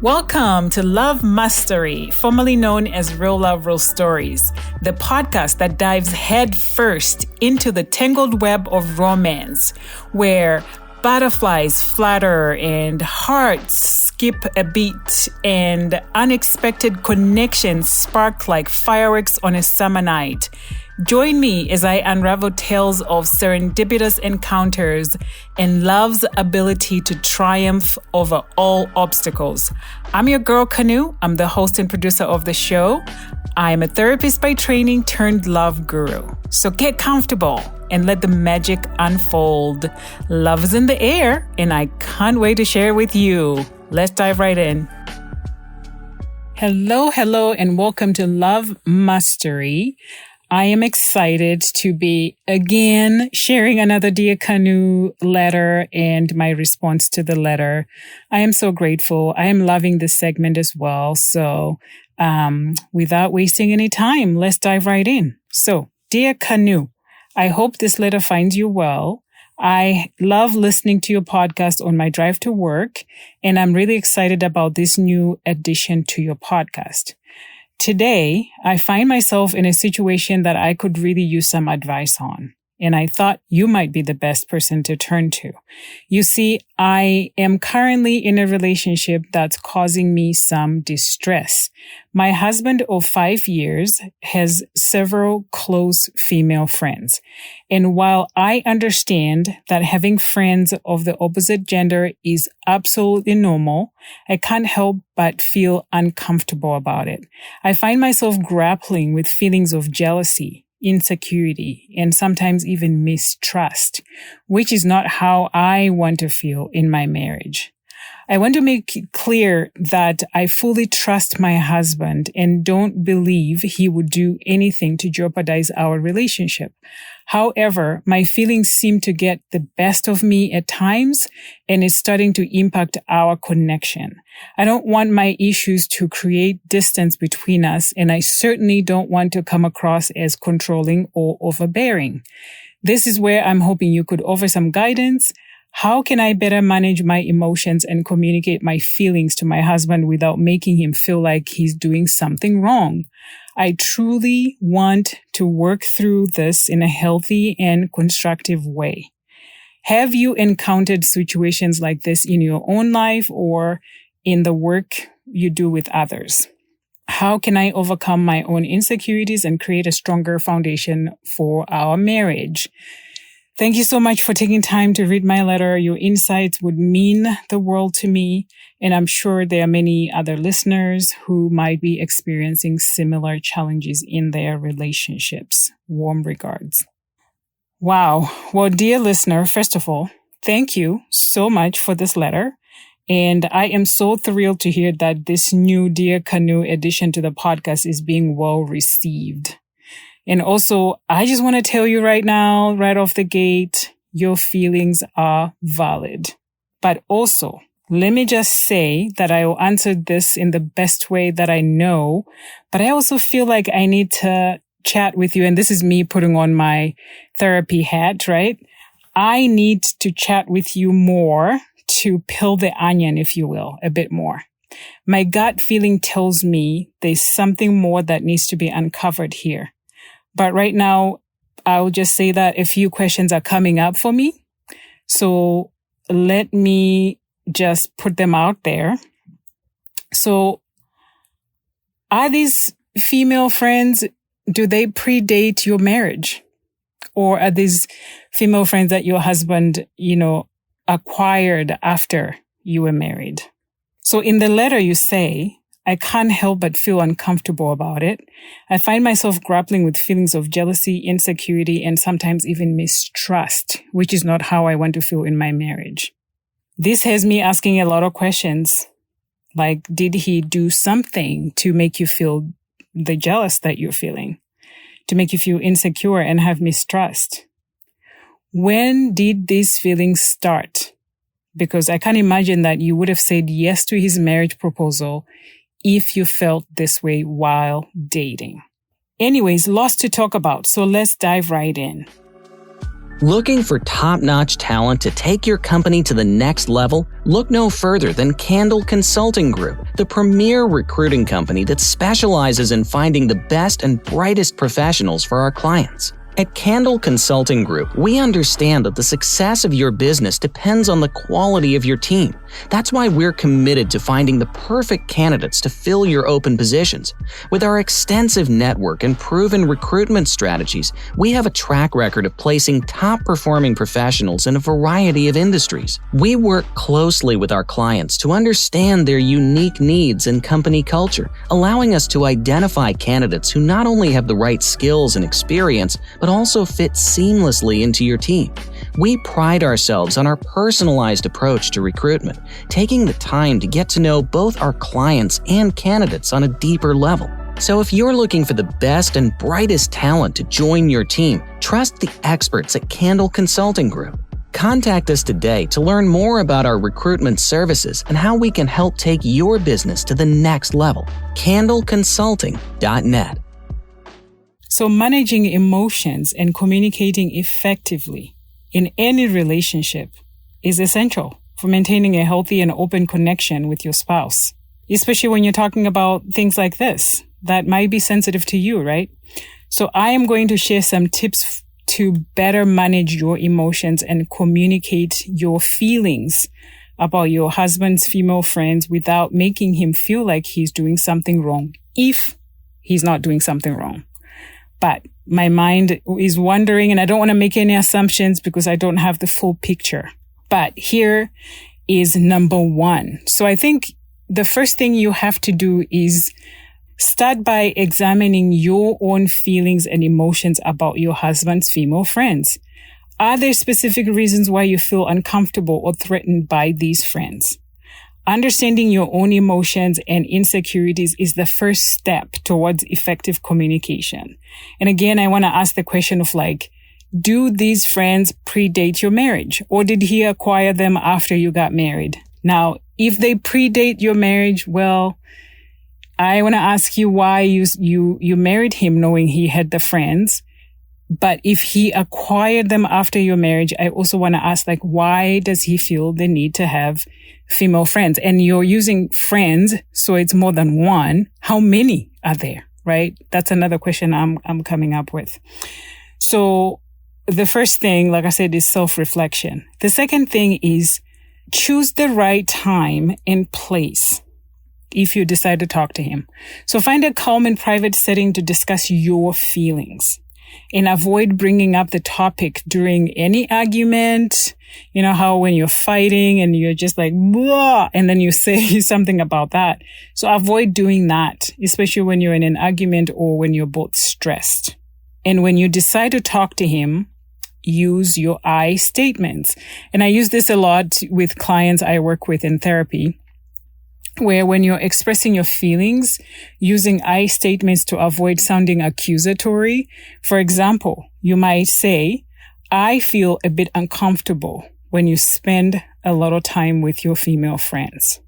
Welcome to Love Mastery, formerly known as Real Love, Real Stories, the podcast that dives head first into the tangled web of romance, where butterflies flutter and hearts skip a beat and unexpected connections spark like fireworks on a summer night. Join me as I unravel tales of serendipitous encounters and love's ability to triumph over all obstacles. I'm your girl, Kanu. I'm the host and producer of the show. I'm a therapist by training turned love guru. So get comfortable and let the magic unfold. Love is in the air, and I can't wait to share with you. Let's dive right in. Hello, and welcome to Love Mastery. I am excited to be again sharing another Dear Kanu letter and my response to the letter. I am so grateful. I am loving this segment as well. So without wasting any time, let's dive right in. So, Dear Kanu, I hope this letter finds you well. I love listening to your podcast on my drive to work, and I'm really excited about this new addition to your podcast. Today, I find myself in a situation that I could really use some advice on, and I thought you might be the best person to turn to. You see, I am currently in a relationship that's causing me some distress. My husband of 5 years has several close female friends. And while I understand that having friends of the opposite gender is absolutely normal, I can't help but feel uncomfortable about it. I find myself grappling with feelings of jealousy, insecurity, and sometimes even mistrust, which is not how I want to feel in my marriage. I want to make it clear that I fully trust my husband and don't believe he would do anything to jeopardize our relationship. However, my feelings seem to get the best of me at times, and it's starting to impact our connection. I don't want my issues to create distance between us, and I certainly don't want to come across as controlling or overbearing. This is where I'm hoping you could offer some guidance. How can I better manage my emotions and communicate my feelings to my husband without making him feel like he's doing something wrong? I truly want to work through this in a healthy and constructive way. Have you encountered situations like this in your own life or in the work you do with others? How can I overcome my own insecurities and create a stronger foundation for our marriage? Thank you so much for taking time to read my letter. Your insights would mean the world to me, and I'm sure there are many other listeners who might be experiencing similar challenges in their relationships. Warm regards. Wow. Well, dear listener, first of all, thank you so much for this letter. And I am so thrilled to hear that this new Dear Kanu addition to the podcast is being well received. And also, I just want to tell you right now, right off the gate, your feelings are valid. But also, let me just say that I will answer this in the best way that I know, but I also feel like I need to chat with you. And this is me putting on my therapy hat, right? I need to chat with you more to peel the onion, if you will, a bit more. My gut feeling tells me there's something more that needs to be uncovered here. But right now, I'll just say that a few questions are coming up for me. So let me just put them out there. So are these female friends, do they predate your marriage? Or are these female friends that your husband, acquired after you were married? So in the letter you say, I can't help but feel uncomfortable about it. I find myself grappling with feelings of jealousy, insecurity, and sometimes even mistrust, which is not how I want to feel in my marriage. This has me asking a lot of questions. Like, did he do something to make you feel the jealous that you're feeling? To make you feel insecure and have mistrust? When did these feelings start? Because I can't imagine that you would have said yes to his marriage proposal if you felt this way while dating. Anyways, lots to talk about, so let's dive right in. Looking for top-notch talent to take your company to the next level? Look no further than Candle Consulting Group, the premier recruiting company that specializes in finding the best and brightest professionals for our clients. At Candle Consulting Group, we understand that the success of your business depends on the quality of your team. That's why we're committed to finding the perfect candidates to fill your open positions. With our extensive network and proven recruitment strategies, we have a track record of placing top-performing professionals in a variety of industries. We work closely with our clients to understand their unique needs and company culture, allowing us to identify candidates who not only have the right skills and experience, but also fit seamlessly into your team. We pride ourselves on our personalized approach to recruitment, taking the time to get to know both our clients and candidates on a deeper level. So if you're looking for the best and brightest talent to join your team, trust the experts at Candle Consulting Group. Contact us today to learn more about our recruitment services and how we can help take your business to the next level. CandleConsulting.net. So managing emotions and communicating effectively in any relationship is essential for maintaining a healthy and open connection with your spouse, especially when you're talking about things like this that might be sensitive to you, right? So I am going to share some tips to better manage your emotions and communicate your feelings about your husband's female friends without making him feel like he's doing something wrong, if he's not doing something wrong. But my mind is wondering, and I don't want to make any assumptions because I don't have the full picture. But here is number one. So I think the first thing you have to do is start by examining your own feelings and emotions about your husband's female friends. Are there specific reasons why you feel uncomfortable or threatened by these friends? Understanding your own emotions and insecurities is the first step towards effective communication. And again, I want to ask the question of do these friends predate your marriage, or did he acquire them after you got married? Now, if they predate your marriage, well, I want to ask you why you married him knowing he had the friends. But if he acquired them after your marriage, I also want to ask, why does he feel the need to have female friends? And you're using friends, so it's more than one. How many are there, right? That's another question I'm coming up with. So the first thing, like I said, is self-reflection. The second thing is choose the right time and place if you decide to talk to him. So find a calm and private setting to discuss your feelings. And avoid bringing up the topic during any argument. You know how when you're fighting and you're just blah, and then you say something about that. So avoid doing that, especially when you're in an argument or when you're both stressed. And when you decide to talk to him, use your I statements. And I use this a lot with clients I work with in therapy, where when you're expressing your feelings, using I statements to avoid sounding accusatory. For example, you might say, I feel a bit uncomfortable when you spend a lot of time with your female friends.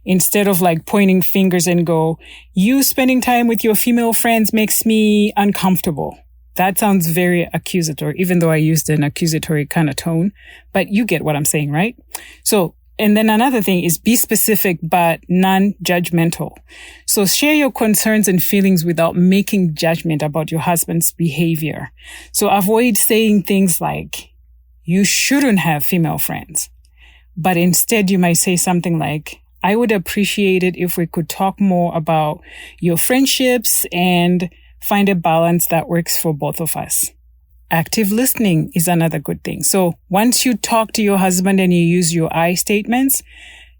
Instead of pointing fingers and go, you spending time with your female friends makes me uncomfortable. That sounds very accusatory, even though I used an accusatory kind of tone, but you get what I'm saying, right? So, and then another thing is be specific, but non-judgmental. So share your concerns and feelings without making judgment about your husband's behavior. So avoid saying things like, you shouldn't have female friends. But instead you might say something like, I would appreciate it if we could talk more about your friendships and find a balance that works for both of us. Active listening is another good thing. So once you talk to your husband and you use your I statements,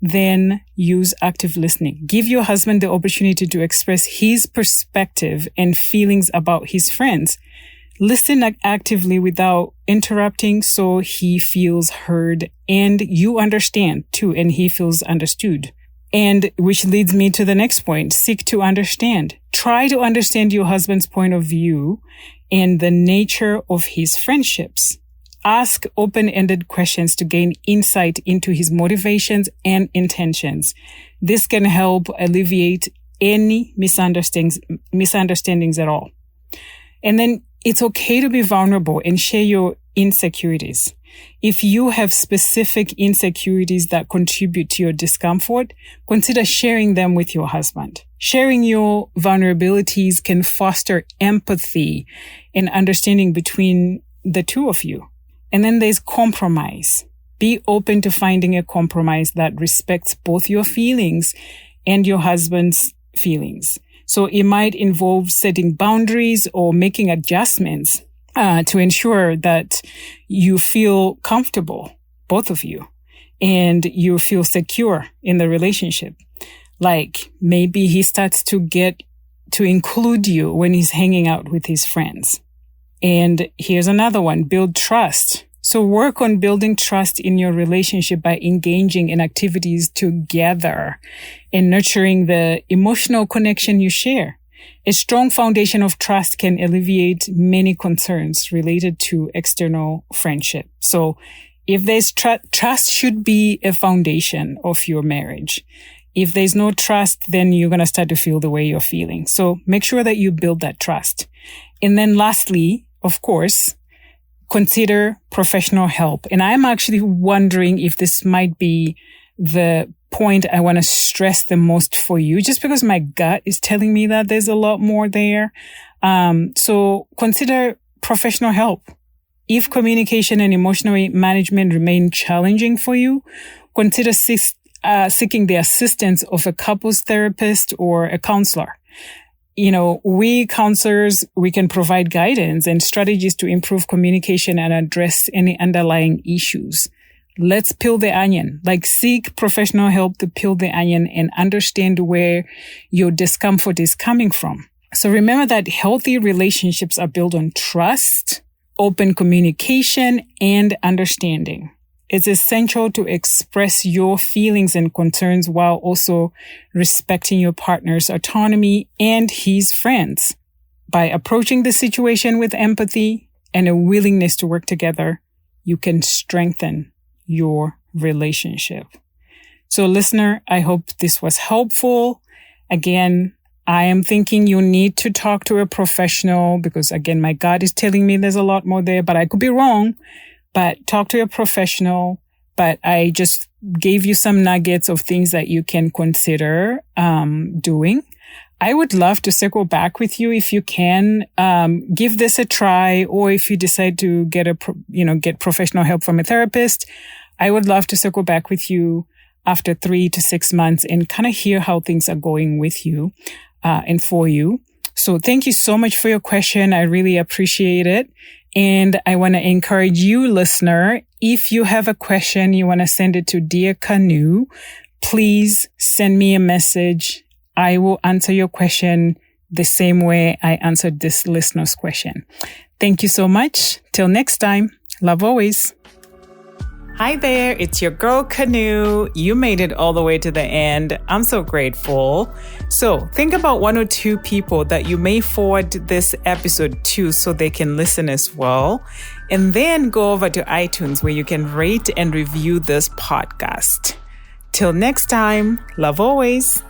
then use active listening. Give your husband the opportunity to express his perspective and feelings about his friends. Listen actively without interrupting so he feels heard and you understand too, and he feels understood. And which leads me to the next point, seek to understand. Try to understand your husband's point of view and the nature of his friendships. Ask open-ended questions to gain insight into his motivations and intentions. This can help alleviate any misunderstandings at all. And then it's okay to be vulnerable and share your insecurities. If you have specific insecurities that contribute to your discomfort, consider sharing them with your husband. Sharing your vulnerabilities can foster empathy and understanding between the two of you. And then there's compromise. Be open to finding a compromise that respects both your feelings and your husband's feelings. So it might involve setting boundaries or making adjustments to ensure that you feel comfortable, both of you, and you feel secure in the relationship. Like maybe he starts to get to include you when he's hanging out with his friends. And here's another one, build trust. So work on building trust in your relationship by engaging in activities together and nurturing the emotional connection you share. A strong foundation of trust can alleviate many concerns related to external friendship. So if there's trust should be a foundation of your marriage. If there's no trust, then you're going to start to feel the way you're feeling. So make sure that you build that trust. And then lastly, of course, consider professional help. And I'm actually wondering if this might be the point I want to stress the most for you, just because my gut is telling me that there's a lot more there. So consider professional help. If communication and emotional management remain challenging for you, consider seeking the assistance of a couples therapist or a counselor. You know, we counselors, we can provide guidance and strategies to improve communication and address any underlying issues. Let's peel the onion, like seek professional help to peel the onion and understand where your discomfort is coming from. So remember that healthy relationships are built on trust, open communication, and understanding. It's essential to express your feelings and concerns while also respecting your partner's autonomy and his friends. By approaching the situation with empathy and a willingness to work together, you can strengthen your relationship. So listener, I hope this was helpful. Again, I am thinking you need to talk to a professional because again, my gut is telling me there's a lot more there, but I could be wrong. But talk to a professional. But I just gave you some nuggets of things that you can consider doing. I would love to circle back with you if you can give this a try, or if you decide to get professional help from a therapist. I would love to circle back with you after 3 to 6 months and kind of hear how things are going with you and for you. So thank you so much for your question. I really appreciate it. And I want to encourage you, listener, if you have a question, you want to send it to Dear Kanu, please send me a message. I will answer your question the same way I answered this listener's question. Thank you so much. Till next time. Love always. Hi there, it's your girl Kanu. You made it all the way to the end. I'm so grateful. So think about 1 or 2 people that you may forward this episode to so they can listen as well. And then go over to iTunes where you can rate and review this podcast. Till next time, love always.